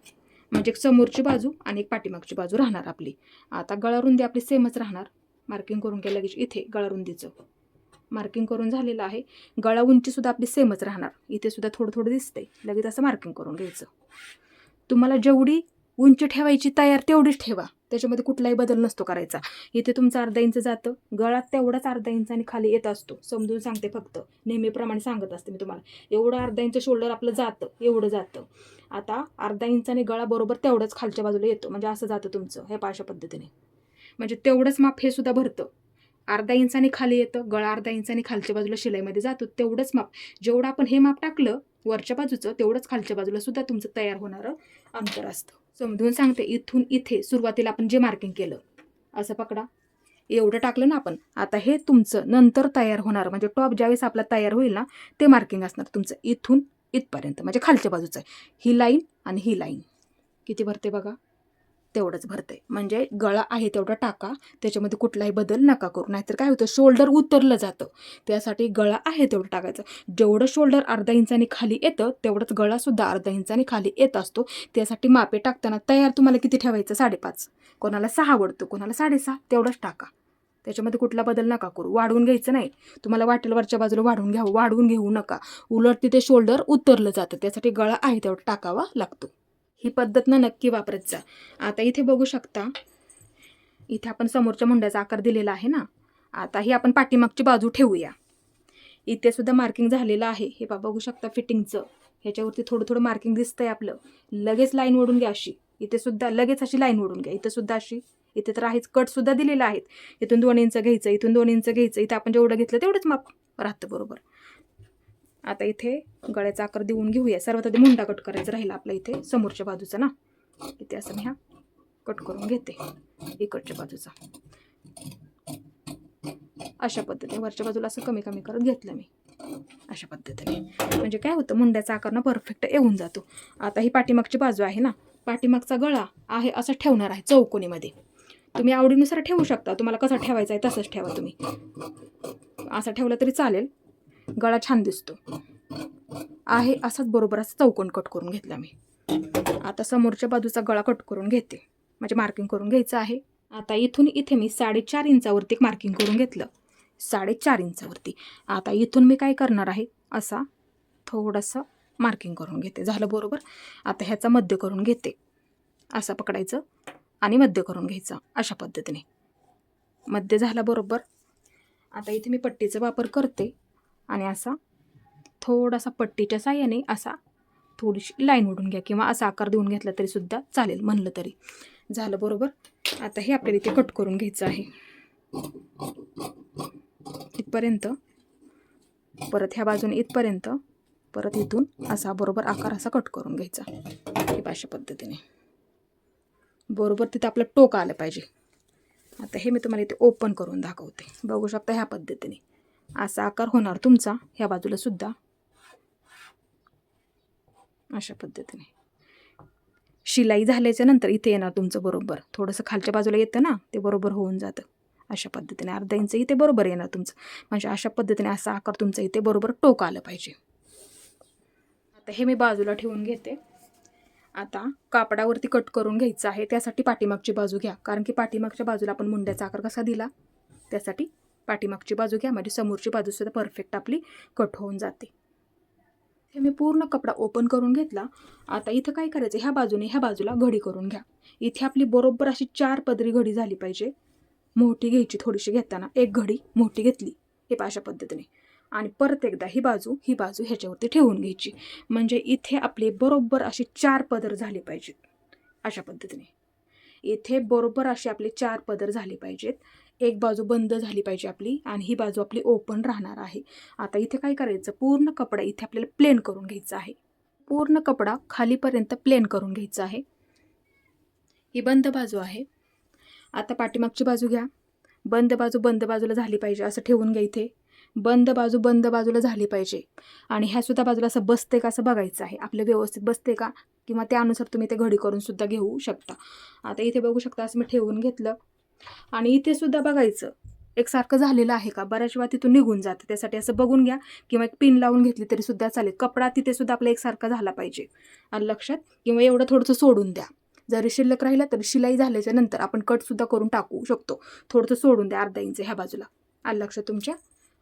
म्हणजे एक समोरची बाजू आणि एक पाठीमागची बाजू राहणार आपली. आता गळारुंदी आपली सेमच राहणार. मार्किंग करून घ्या लगेच. इथे गळारुंदीचं मार्किंग करून झालेलं आहे. गळा उंची सुद्धा आपली सेमच राहणार. इथे सुद्धा थोडं थोडं दिसतंय. लगेच असं मार्किंग करून घ्यायचं. तुम्हाला जेवढी उंची ठेवायची तयार तेवढीच ठेवा, त्याच्यामध्ये कुठलाही बदल नसतो करायचा. इथे तुमचं अर्धा इंच जातं, गळा तेवढाच अर्धा इंचाने खाली येत असतो. समजून सांगते, फक्त नेहमीप्रमाणे सांगत असते मी तुम्हाला. एवढं अर्धा इंच शोल्डर आपलं जातं, एवढं जातं. आता अर्धा इंचाने गळा बरोबर तेवढंच खालच्या बाजूला येतो, म्हणजे असं जातं तुमचं हे अशा पद्धतीने. म्हणजे तेवढंच माप हे सुद्धा भरतं. अर्धा इंचाने खाली येतं, गळा अर्धा इंचाने खालच्या बाजूला शिलाईमध्ये जातो, तेवढंच माप. जेवढं आपण हे माप टाकलं वरच्या बाजूचं, तेवढंच खालच्या बाजूला सुद्धा तुमचं तयार होणारं अंतर असतं. समजून सांगते. इथून इथे सुरुवातीला आपण जे मार्किंग केलं असं पकडा, एवढं टाकलं ना आपण. आता हे तुमचं नंतर तयार होणार, म्हणजे टॉप ज्यावेळेस आपला तयार होईल ना, ते मार्किंग असणार तुमचं इथून इथपर्यंत, म्हणजे खालच्या बाजूचं. ही लाईन आणि ही लाईन किती भरते बघा, तेवढंच भरते. म्हणजे गळा आहे तेवढा टाका, त्याच्यामध्ये कुठलाही बदल नका करू, नाहीतर काय होतं, शोल्डर उतरलं जातं. त्यासाठी गळा आहे तेवढं टाकायचं. जेवढं शोल्डर अर्धा इंचाने खाली येतं, तेवढंच गळासुद्धा अर्धा इंचाने खाली येत असतो. त्यासाठी मापे टाकताना तयार तुम्हाला किती ठेवायचं, 5.5. कोणाला 6 आवडतं, कोणाला 6.5, तेवढंच टाका. त्याच्यामध्ये कुठला बदल नका करू. वाढवून घ्यायचं नाही. तुम्हाला वाटेल वरच्या बाजूला वाढवून घेऊ नका. उलट तिथे शोल्डर उतरलं जातं. त्यासाठी गळा आहे तेवढं टाकावा लागतो. ही पद्धत ना नक्की वापरत जा. आता इथे बघू शकता, इथे आपण समोरच्या मुंड्याचा आकार दिलेला आहे ना. आता ही आपण पाठीमागची बाजू ठेवूया. इथे सुद्धा मार्किंग झालेलं आहे. हे बघू शकता फिटिंगचं. ह्याच्यावरती थोडं थोडं मार्किंग दिसतंय आपलं. लगेच लाईन ओढून घ्या अशी. इथे सुद्धा लगेच अशी लाईन ओढून घ्या. इथं सुद्धा अशी. इथे तर आहेच, कट सुद्धा दिलेला आहे. इथून 2 इंच घ्यायचं, इथून 2 इंच घ्यायचं. इथे आपण जेवढं घेतलं तेवढंच माप राहतं बरोबर. आता इथे गळ्याचा आकार देऊन घेऊया. सर्वात आधी मुंडा कट करायचा राहिला आपला इथे समोरच्या बाजूचा ना. इथे असं मी हा कट करून घेते इकडच्या बाजूचा अशा पद्धतीने. वरच्या बाजूला असं कमी कमी करत घेतलं मी अशा पद्धतीने. म्हणजे काय होतं, मुंड्याचा आकार ना परफेक्ट येऊन जातो. आता ही पाठीमागची बाजू आहे ना, पाठीमागचा गळा आहे असं ठेवणार आहे चौकोनीमध्ये. तुम्ही आवडीनुसार ठेवू शकता. तुम्हाला कसा ठेवायचा आहे तसंच ठेवा तुम्ही. असा ठेवला तरी चालेल, गळा छान दिसतो. आहे असाच बरोबर असं चौकोन कट करून घेतला मी. आता समोरच्या बाजूचा गळा कट करून घेते, म्हणजे मार्किंग करून घ्यायचं आहे. आता इथून इथे मी 4.5 इंचावरती मार्किंग करून घेतलं. 4.5 इंचावरती. आता इथून मी काय करणार आहे, असा थोडंसं मार्किंग करून घेते. झालं बरोबर. आता ह्याचा मध्य करून घेते. असं पकडायचं आणि मध्य करून घ्यायचं अशा पद्धतीने. मध्य झाला बरोबर. आता इथे मी पट्टीचा वापर करते आणि असा थोडासा पट्टीच्या साह्याने असा थोडीशी लाईन ओढून घ्या, किंवा असा आकार देऊन घेतला तरी सुद्धा चालेल, म्हणलं तरी. झालं बरोबर. आता हे आपल्याला इथे कट करून घ्यायचं आहे इथपर्यंत, परत ह्या बाजूने इथपर्यंत, परत इथून असा बरोबर आकार असा कट करून घ्यायचा हे अशा पद्धतीने. बरोबर तिथं आपलं टोक आलं पाहिजे. आता हे मी तुम्हाला इथे ओपन करून दाखवते. बघू शकता ह्या पद्धतीने असा आकार होणार तुमचा ह्या बाजूला सुद्धा अशा पद्धतीने. शिलाई झाल्याच्या नंतर इथे येणार तुमचं बरोबर, थोडंसं खालच्या बाजूला येतं ना, ते बरोबर होऊन जातं अशा पद्धतीने. अर्धा इंच इथे बरोबर येणार तुमचं, म्हणजे अशा पद्धतीने असा आकार तुमचा इथे बरोबर टोक आलं पाहिजे. आता हे मी बाजूला ठेवून घेते. आता कापडावरती कट करून घ्यायचं आहे. त्यासाठी पाठीमागची बाजू घ्या, कारण की पाठीमागच्या बाजूला आपण मुंड्याचा आकार कसा दिला, त्यासाठी पाठीमागची बाजू घ्या, म्हणजे समोरची बाजू सुद्धा परफेक्ट आपली कट होऊन जाते. हे मी पूर्ण कपडा ओपन करून घेतला. आता इथं काय करायचं, ह्या बाजूने ह्या बाजूला घडी करून घ्या. इथे आपली बरोबर अशी 4 पदरी घडी झाली पाहिजे. मोठी घ्यायची थोडीशी घेताना, एक घडी मोठी घेतली हे अशा पद्धतीने. आणि परत एकदा ही बाजू ह्याच्यावरती ठेवून घ्यायची. म्हणजे इथे आपले बरोबर असे 4 पदर झाले पाहिजेत. अशा पद्धतीने इथे बरोबर असे आपले 4 पदर झाले पाहिजेत. एक बाजू बंद झाली पाहिजे आपली आणि ही बाजू आपली ओपन राहणार आहे. आता इथे काय करायचं, पूर्ण कपडा इथे आपल्याला प्लेन करून घ्यायचा आहे. पूर्ण कपडा खालीपर्यंत प्लेन करून घ्यायचा आहे. ही बंद बाजू आहे. आता पाठीमागची बाजू घ्या. बंद बाजू बंद बाजूला झाली पाहिजे असं ठेवून घ्या. इथे बंद बाजू बंद बाजूला झाली पाहिजे आणि ह्या सुद्धा बाजूला असं बसते का असं बघायचं आहे. आपलं व्यवस्थित बसते का, किंवा त्यानुसार तुम्ही ते घडी करून सुद्धा घेऊ शकता. आता इथे बघू शकता असं मी ठेवून घेतलं आणि इथे सुद्धा बघायचं एकसारखं झालेलं आहे का. बऱ्याच वेळा तिथून निघून जातं, त्यासाठी असं बघून घ्या किंवा एक पिन लावून घेतली तरी सुद्धा चालेल. कपडा तिथे सुद्धा आपला एकसारखा झाला पाहिजे आणि लक्षात. किंवा एवढं थोडंसं सोडून द्या. जरी शिल्लक राहिलं तरी शिलाई झाल्याच्या नंतर आपण कटसुद्धा करून टाकू शकतो. थोडंसं सोडून द्या अर्धा इंच ह्या बाजूला. आणि लक्षात तुमच्या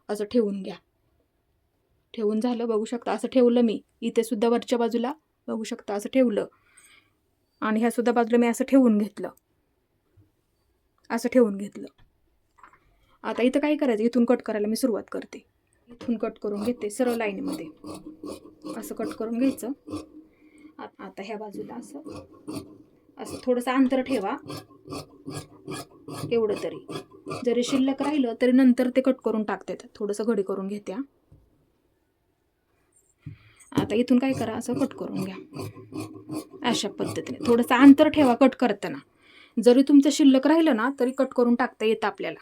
असं ठेवून घ्या. ठेवून झालं बघू शकता. असं ठेवलं मी. इथे सुद्धा वरच्या बाजूला बघू शकता असं ठेवलं आणि ह्या सुद्धा बाजूला मी असं ठेवून घेतलं. असं ठेवून घेतलं. आता इथं काय करायचं, इथून कट करायला मी सुरुवात करते. इथून कट करून घेते सरळ लाईनीमध्ये. असं कट करून घ्यायचं. आता ह्या बाजूला असं थोडंसं अंतर ठेवा. एवढं तरी. जरी शिल्लक राहिलं तरी नंतर ते कट करून टाकते. थोडंसं घडी करून घेत्या. आता इथून काय करा, असं कट करून घ्या अशा पद्धतीने. थोडंसं अंतर ठेवा कट करताना. जरी तुमचं शिल्लक राहिलं ना तरी कट करून टाकता येतं आपल्याला.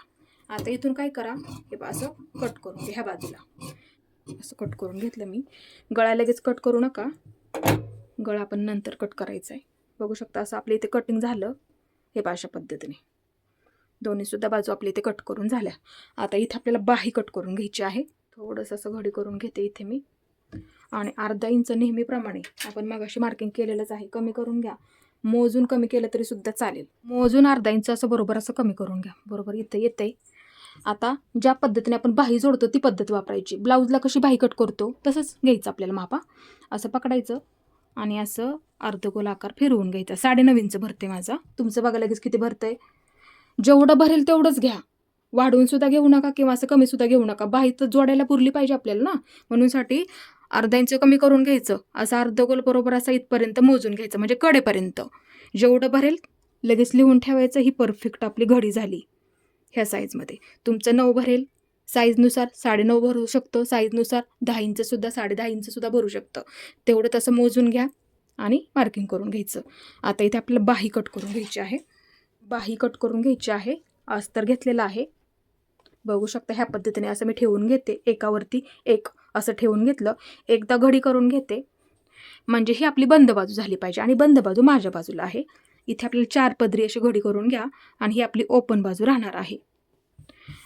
आता इथून काय करा, हे असं कट करून घ्या. ह्या बाजूला असं कट करून घेतलं मी. गळा लगेच कट करू नका. गळा आपण नंतर कट करायचा आहे. बघू शकता असं आपल्या इथे कटिंग झालं. हे अशा पद्धतीने दोन्ही सुद्धा बाजू आपल्या इथे कट करून झाल्या. आता इथे आपल्याला बाही कट करून घ्यायची आहे. थोडंसं असं घडी करून घेते इथे मी आणि अर्धा इंच नेहमीप्रमाणे आपण मगाशी मार्किंग केलेलंच आहे. कमी करून घ्या. मोजून कमी केलं तरी सुद्धा चालेल. मोजून अर्धा इंच असं बरोबर असं कमी करून घ्या. बरोबर इथं येतंय. आता ज्या पद्धतीने आपण बाही जोडतो ती पद्धत वापरायची. ब्लाऊजला कशी बाही कट करतो तसंच घ्यायचं आपल्याला मापा. असं पकडायचं आणि असं अर्धगोल आकार फिरवून घ्यायचा. 9.5 इंच भरते माझा. तुमचं बघा लगेच किती भरतंय. जेवढं भरेल तेवढंच घ्या. वाढवून सुद्धा घेऊ नका किंवा असं कमी सुद्धा घेऊ नका. बाही तर जोडायला पुरली पाहिजे आपल्याला ना, म्हणूनसाठी अर्धा इंच कमी करून घ्यायचं. असं अर्धगोल बरोबर असा इथपर्यंत मोजून घ्यायचं, म्हणजे कडेपर्यंत. जेवढं भरेल लगेच लिहून ठेवायचं. ही परफेक्ट आपली घडी झाली. ह्या साईजमध्ये तुमचं 9 भरेल, साईजनुसार 9.5 भरू शकतो. साईजनुसार 10 इंच सुद्धा 10.5 इंच सुद्धा भरू शकतं. तेवढं तसं मोजून घ्या आणि मार्किंग करून घ्यायचं. आता इथे आपल्याला बाही कट करून घ्यायची आहे. बाही कट करून घ्यायची आहे. अस्तर घेतलेलं आहे. बघू शकता ह्या पद्धतीने असं मी ठेवून घेते. एकावरती एक असं ठेवून घेतलं. एकदा घडी करून घेते. म्हणजे ही आपली बंद बाजू झाली पाहिजे आणि बंद बाजू माझ्या बाजूला आहे. इथे आपल्याला 4 पदरी अशी घडी करून घ्या आणि ही आपली ओपन बाजू राहणार आहे.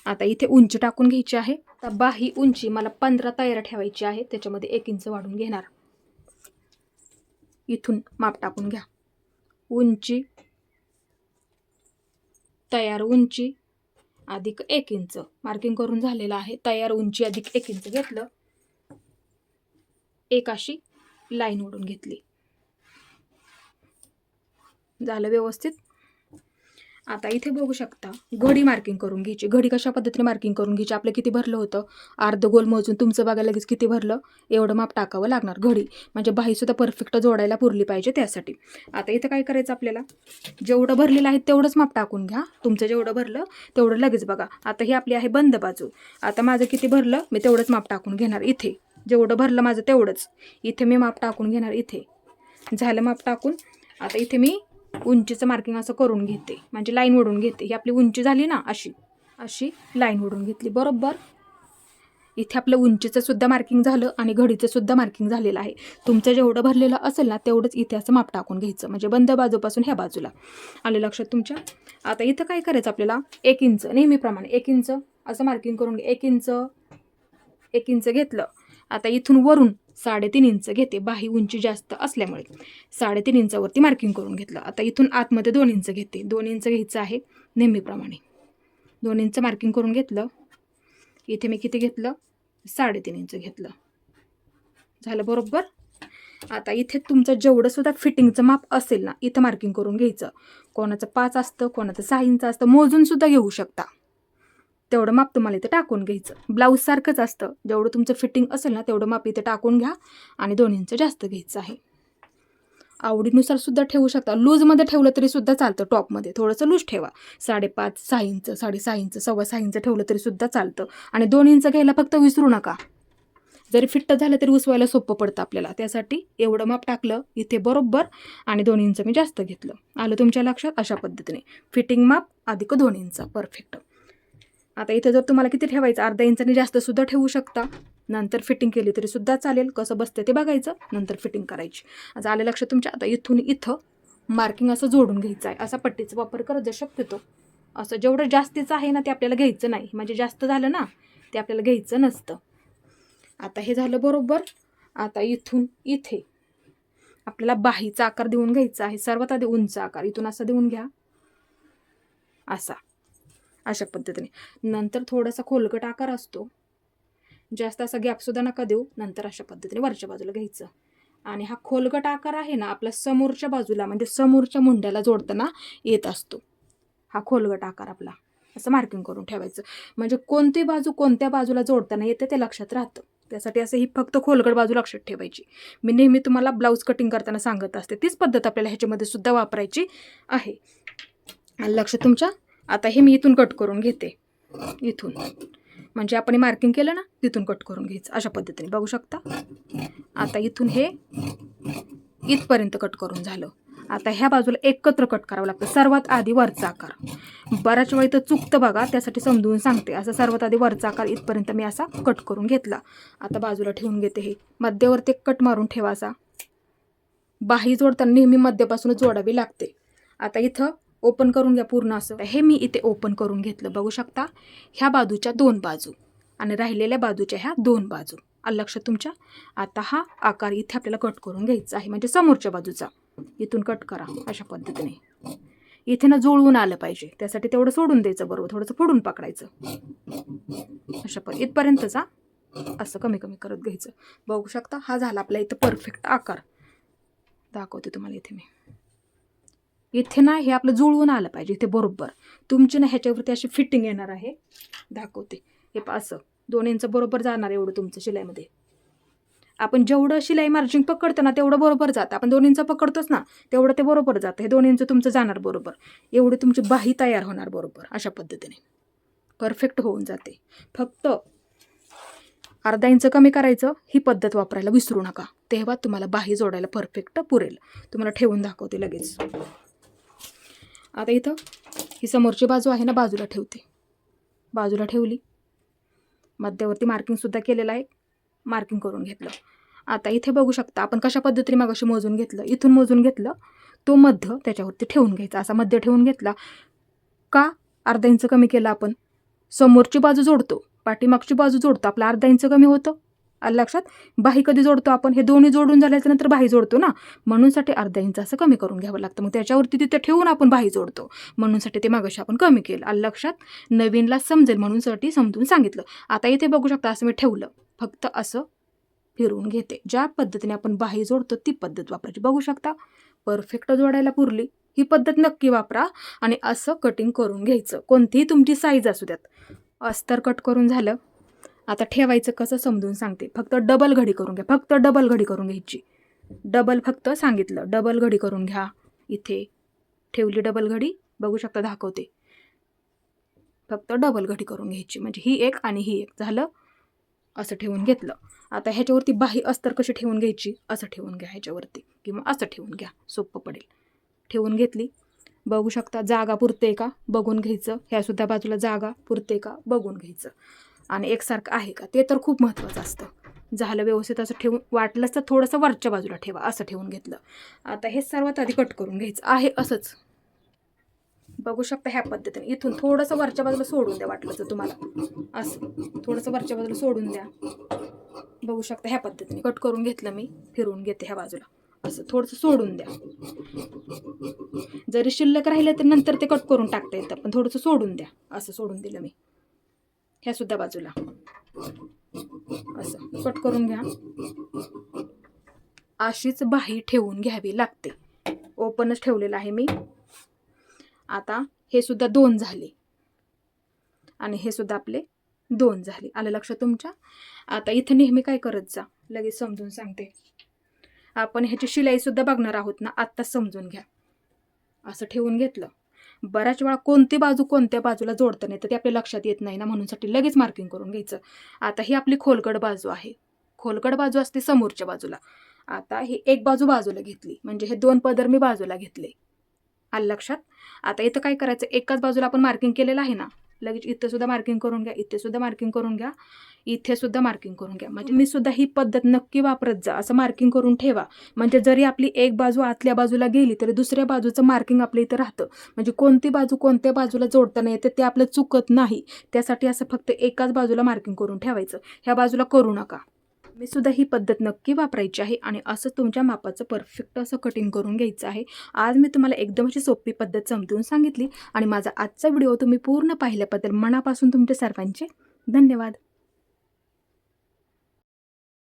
आता इथे उंची टाकून घ्यायची आहे. आता बाही उंची मला 15 तयार ठेवायची आहे. त्याच्यामध्ये 1 इंच वाढून घेणार. इथून माप टाकून घ्या. उंची तयार उंची अधिक 1 इंच मार्किंग करून झालेलं आहे. तयार उंची अधिक 1 इंच घेतलं. एक अशी लाईन ओढून घेतली. झालं व्यवस्थित. आता इथे बघू शकता घडी मार्किंग करून घ्यायची. घडी कशा पद्धतीने मार्किंग करून घ्यायची. आपलं किती भरलं होतं अर्ध गोल मोजून तुमचं बघा लगेच किती भरलं एवढं माप टाकावं लागणार. घडी म्हणजे बाहीसुद्धा परफेक्ट जोडायला पुरली पाहिजे त्यासाठी. आता इथे काय करायचं आपल्याला, जेवढं भरलेलं आहे तेवढंच माप टाकून घ्या. तुमचं जेवढं भरलं तेवढं लगेच बघा. आता ही आपली आहे बंद बाजू. आता माझं किती भरलं मी तेवढंच माप टाकून घेणार. इथे जेवढं भरलं माझं तेवढंच इथे मी माप टाकून घेणार. इथे झालं माप टाकून. आता इथे मी उंचीचं मार्किंग असं करून घेते, म्हणजे लाईन ओढून घेते. ही आपली उंची झाली ना, अशी लाईन ओढून घेतली. बरोबर इथे आपलं उंचीचं सुद्धा मार्किंग झालं आणि घडीचं सुद्धा मार्किंग झालेलं आहे. तुमचं जेवढं भरलेलं असेल ना तेवढंच इथे असं माप टाकून घ्यायचं, म्हणजे बंद बाजूपासून ह्या बाजूला आले लक्षात तुमच्या. आता इथं काय करायचं आपल्याला 1 इंच नेहमीप्रमाणे 1 इंच असं मार्किंग करून 1 इंच घेतलं. आता इथून वरून 3.5 इंच घेते. बाही उंची जास्त असल्यामुळे 3.5 इंचावरती मार्किंग करून घेतलं. आता इथून आतमध्ये 2 इंच घेते. 2 इंच घ्यायचं आहे नेहमीप्रमाणे. 2 इंच मार्किंग करून घेतलं. इथे मी किती घेतलं 3.5 इंच घेतलं. झालं बरोबर. आता इथे तुमचं जेवढं सुद्धा फिटिंगचं माप असेल ना इथं मार्किंग करून घ्यायचं. कोणाचं 5 असतं, कोणाचं 6 इंच असतं. मोजून सुद्धा घेऊ शकता. तेवढं माप तुम्हाला इथे टाकून घ्यायचं. ब्लाऊज सारखंच असतं, जेवढं तुमचं फिटिंग असेल ना तेवढं माप इथे टाकून घ्या आणि 2 इंच जास्त घ्यायचं आहे. आवडीनुसार सुद्धा ठेवू शकता. लूजमध्ये ठेवलं तरी सुद्धा चालतं. टॉपमध्ये थोडंसं लूज ठेवा. 5.5, 6 इंच, 6.5 इंच, 6.25 इंच ठेवलं तरी सुद्धा चालतं. आणि 2 इंच घ्यायला फक्त विसरू नका. जरी फिट्ट झालं तरी उसवायला सोपं पडतं आपल्याला. त्यासाठी एवढं माप टाकलं इथे बरोबर आणि 2 इंच मी जास्त घेतलं. आलं तुमच्या लक्षात? अशा पद्धतीने फिटिंग माप अधिक 2 इंच परफेक्ट. आता इथे जर तुम्हाला किती ठेवायचं, अर्धा इंचाने जास्त सुद्धा ठेवू शकता. नंतर फिटिंग केली तरी सुद्धा चालेल. कसं बसते ते बघायचं, नंतर फिटिंग करायची. आता आलं लक्षात तुमच्या? आता इथून इथं मार्किंग असं जोडून घ्यायचं आहे. असा पट्टीचा वापर करत जर शक्यतो असं जेवढं जास्तीचं आहे ना ते आपल्याला घ्यायचं नाही. म्हणजे जास्त झालं ना ते आपल्याला घ्यायचं नसतं. आता हे झालं बरोबर. आता इथून इथे आपल्याला बाहीचा आकार देऊन घ्यायचा आहे. सर्वात आधी उंच आकार इथून असा देऊन घ्या, अशा पद्धतीने. नंतर थोडासा खोलगट आकार असतो, जास्त असा गॅप सुद्धा नका देऊ. नंतर अशा पद्धतीने वरच्या बाजूला घ्यायचं आणि हा खोलगट आकार आहे ना आपला समोरच्या बाजूला म्हणजे समोरच्या मुंड्याला जोडताना येत असतो. हा खोलगट आकार आपला असं मार्किंग करून ठेवायचं. म्हणजे कोणती बाजू कोणत्या बाजूला जोडताना येते ते लक्षात राहतं. त्यासाठी असं ही फक्त खोलगट बाजू लक्षात ठेवायची. मी नेहमी तुम्हाला ब्लाऊज कटिंग करताना सांगत असते, तीच पद्धत आपल्याला ह्याच्यामध्ये सुद्धा वापरायची आहे. लक्ष तुमच्या? आता हे मी इथून कट करून घेते. इथून म्हणजे आपण मार्किंग केलं ना तिथून कट करून घ्यायचं अशा पद्धतीने. बघू शकता? आता इथून हे इथपर्यंत कट करून झालं. आता ह्या बाजूला एकत्र कट करावं लागतं. सर्वात आधी वरचा आकार. बऱ्याच वेळा इथं चुकतं बघा, त्यासाठी समजून सांगते. असं सर्वात आधी वरचा आकार इथपर्यंत मी असा कट करून घेतला. आता बाजूला ठेवून घेते. हे मध्यवर्ती कट मारून ठेवा. असा बाही जोडताना नेहमी मध्यापासूनच जोडावी लागते. आता इथं ओपन करून घ्या पूर्ण असं. हे मी इथे ओपन करून घेतलं. बघू शकता? ह्या बाजूच्या 2 बाजू आणि राहिलेल्या बाजूच्या ह्या 2 बाजू. आलं लक्षात तुमच्या? आता हा आकार इथे आपल्याला कट करून घ्यायचा आहे, म्हणजे समोरच्या बाजूचा. इथून कट करा अशा पद्धतीने. इथे ना जुळवून आलं पाहिजे, त्यासाठी तेवढं सोडून द्यायचं. बरोबर थोडंसं फोडून पकडायचं अशा इथपर्यंतचा असं कमी कमी करत घ्यायचं. बघू शकता? हा झाला आपला इथं परफेक्ट आकार. दाखवते तुम्हाला इथे मी. इथे ना हे आपलं जुळवून आलं पाहिजे इथे बरोबर. तुमची ना ह्याच्यावरती अशी फिटिंग येणार आहे. दाखवते. हे असं 2 इंच बरोबर जाणार एवढं तुमचं शिलाईमध्ये. आपण जेवढं शिलाई मार्जिन पकडतो ना तेवढं बरोबर जातं. आपण 2 इंच पकडतोच ना तेवढं ते बरोबर जातं. हे 2 इंच तुमचं जाणार बरोबर. एवढी तुमची बाही तयार होणार बरोबर. अशा पद्धतीने परफेक्ट होऊन जाते. फक्त अर्धा इंच कमी करायचं. ही पद्धत वापरायला विसरू नका, तेव्हा तुम्हाला बाही जोडायला परफेक्ट पुरेल. तुम्हाला ठेवून दाखवते लगेच. आता इथं ही समोरची बाजू आहे ना बाजूला ठेवते. बाजूला ठेवली. मध्यवर्ती मार्किंगसुद्धा केलेलं आहे. मार्किंग करून घेतलं. आता इथे बघू शकता आपण कशा पद्धतीने मगाशी मोजून घेतलं. इथून मोजून घेतलं. तो मध्य त्याच्यावरती ठेवून घ्यायचा. असा मध्य ठेवून घेतला का अर्धा इंच कमी केला आपण. समोरची बाजू जोडतो, पाठीमागची बाजू जोडतो, आपला अर्धा इंच कमी होतं. आलं लक्षात? बाही कधी जोडतो आपण? हे दोन्ही जोडून झाल्याच्या नंतर बाही जोडतो ना, म्हणूनसाठी अर्धा इंच असं कमी करून घ्यावं लागतं. मग त्याच्यावरती तिथे ठेवून आपण बाही जोडतो, म्हणूनसाठी ते मागाशी आपण कमी केलं. आलं लक्षात? नवीनला समजेल म्हणूनसाठी समजून सांगितलं. आता इथे बघू शकता असं मी ठेवलं. फक्त असं फिरवून घेते. ज्या पद्धतीने आपण बाही जोडतो ती पद्धत वापरायची. बघू शकता? परफेक्ट जोडायला पुरली. ही पद्धत नक्की वापरा आणि असं कटिंग करून घ्यायचं. कोणतीही तुमची साईज असू द्यात. अस्तर कट करून झालं. आता ठेवायचं कसं समजून सांगते. फक्त डबल घडी करून घ्या. फक्त डबल घडी करून घ्यायची. डबल फक्त सांगितलं. डबल घडी करून घ्या. इथे ठेवली डबल घडी. बघू शकता? दाखवते. फक्त डबल घडी करून घ्यायची. म्हणजे ही एक आणि ही एक झालं. असं ठेवून घेतलं. आता ह्याच्यावरती बाही अस्तर कशी ठेवून घ्यायची? असं ठेवून घ्या ह्याच्यावरती, किंवा असं ठेवून घ्या, सोपं पडेल. ठेवून घेतली. बघू शकता? जागा पुरते का बघून घ्यायचं. ह्यासुद्धा बाजूला जागा पुरते का बघून घ्यायचं. आणि एकसारखं आहे का ते तर खूप महत्त्वाचं असतं. झालं व्यवस्थित असं ठेवून. वाटलंच तर थोडंसं वरच्या बाजूला ठेवा. असं ठेवून घेतलं. आता हे सर्वात आधी कट करून घ्यायचं आहे असंच. बघू शकता? ह्या पद्धतीने इथून थोडंसं वरच्या बाजूला सोडून द्या. वाटलं तर तुम्हाला असं थोडंसं वरच्या बाजूला सोडून द्या. बघू शकता? ह्या पद्धतीने कट करून घेतलं मी. फिरवून घेते ह्या बाजूला. असं थोडंसं सोडून द्या. जरी शिल्लक राहिलं तर नंतर ते कट करून टाकता येतं, पण थोडंसं सोडून द्या. असं सोडून दिलं मी. ह्या सुद्धा बाजूला असं कट करून घ्या. अशीच बाही ठेवून घ्यावी लागते. ओपनच ठेवलेलं आहे मी. आता हे सुद्धा 2 झाले. आणि हे सुद्धा आपले 2 झाले. आलं लक्षात तुमच्या? आता इथं नेहमी काय करत जा, लगेच समजून सांगते. आपण ह्याची शिलाईसुद्धा बघणार आहोत ना, आत्ताच समजून घ्या. असं ठेवून घेतलं. बऱ्याच वेळा कोणती बाजू कोणत्या बाजूला जोडता नाही तर ते आपल्या लक्षात येत नाही ना, म्हणूनसाठी लगेच मार्किंग करून घ्यायचं. आता ही आपली खोलगट बाजू आहे. खोलगट बाजू असते समोरच्या बाजूला. आता ही एक बाजू बाजूला घेतली, म्हणजे हे 2 पदर मी बाजूला घेतले. आलं लक्षात? आता इथं काय करायचं, एकाच बाजूला आपण मार्किंग केलेलं आहे ना, लगेच इथे सुद्धा मार्किंग करून घ्या, इथे सुद्धा मार्किंग करून घ्या, इथे सुद्धा मार्किंग करून घ्या. म्हणजे मी सुद्धा ही पद्धत नक्की वापरत जा. असं मार्किंग करून ठेवा, म्हणजे जरी आपली एक बाजू आतल्या बाजूला गेली तरी दुसऱ्या बाजूचं मार्किंग आपल्या इथं राहतं. म्हणजे कोणती बाजू कोणत्या बाजूला जोडताना येते ते आपलं चुकत नाही. त्यासाठी असं फक्त एकाच बाजूला मार्किंग करून ठेवायचं, ह्या बाजूला करू नका. मी सुद्धा ही पद्धत नक्की वापरायची आहे आणि असं तुमच्या मापाचं परफेक्ट असं कटिंग करून घ्यायचं आहे. आज मी तुम्हाला एकदम अशी सोपी पद्धत समजून सांगितली आणि माझा आजचा व्हिडिओ तुम्ही पूर्ण पाहिल्याबद्दल मनापासून तुमचे सर्वांचे धन्यवाद.